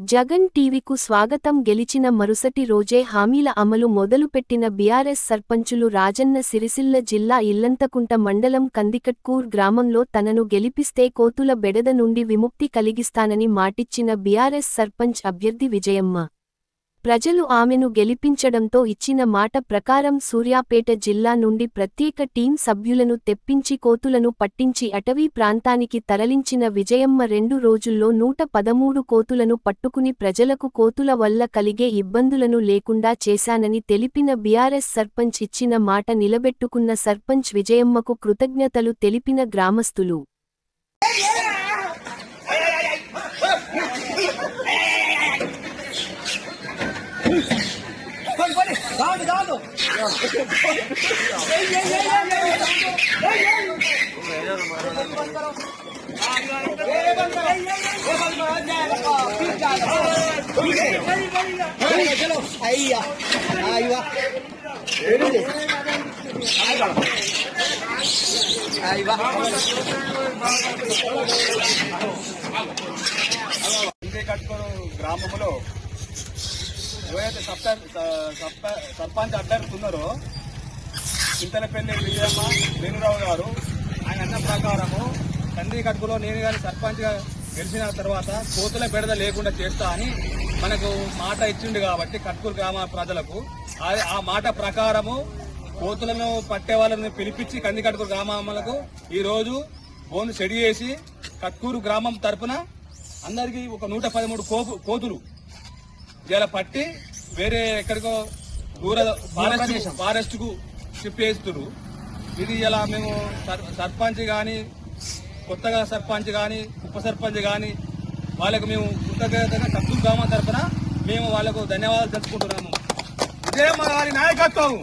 జగన్ టీవీకు స్వాగతం. గెలిచిన మరుసటి రోజే హామీల అమలు మొదలుపెట్టిన బీఆర్ఎస్ సర్పంచులు రాజన్న సిరిసిల్ల జిల్లా ఇల్లంతకుంట మండలం కందికట్కూర్ గ్రామంలో తనను గెలిపిస్తే కోతుల బెడద నుండి విముక్తి కలిగిస్తానని మాటిచ్చిన బీఆర్ఎస్ సర్పంచ్ అభ్యర్థి విజయమ్మ. ప్రజలు ఆమెను గెలిపించడంతో ఇచ్చిన మాట ప్రకారం సూర్యాపేట జిల్లా నుండి ప్రత్యేక టీం సభ్యులను తెప్పించి కోతులను పట్టించి అటవీ ప్రాంతానికి తరలించిన విజయమ్మ 2 రోజుల్లో 113 కోతులను పట్టుకుని ప్రజలకు కోతుల వల్ల కలిగే ఇబ్బందులను లేకుండా చేశానని తెలిపిన బీఆర్ఎస్ సర్పంచ్ ఇచ్చిన మాట నిలబెట్టుకున్న సర్పంచ్ విజయమ్మకు కృతజ్ఞతలు తెలిపిన గ్రామస్తులు. గ్రామంలో ఎవరైతే సర్పంచ్ అభ్యర్థి ఉన్నారో చింతలపల్లి విజయమ్మ వేణురావు గారు ఆయన అన్న ప్రకారము కందికట్టులో నేను కానీ సర్పంచ్గా గెలిచిన తర్వాత కోతుల బెడద లేకుండా చేస్తా అని మనకు మాట ఇచ్చిండు కాబట్టి కట్కూరు గ్రామ ప్రజలకు ఆ మాట ప్రకారము కోతులను పట్టే వాళ్ళని పిలిపించి కందికట్టుకూరు గ్రామాలకు ఈరోజు బోను సెడి చేసి కట్కూరు గ్రామం తరఫున అందరికీ ఒక 113 కోతులు ఇలా పట్టి వేరే ఎక్కడికో దూర ఫారెస్ట్ కు షిఫ్ట్ చేస్తున్నారు. ఇది ఇలా మేము సర్పంచ్ కానీ కొత్తగా సర్పంచ్ కానీ ఉప సర్పంచ్ కానీ వాళ్ళకు మేము కృతజ్ఞతగా కత్తూరు గ్రామం తరఫున మేము వాళ్ళకు ధన్యవాదాలు తెలుసుకుంటున్నాము. ఇదే మా నాయకత్వం.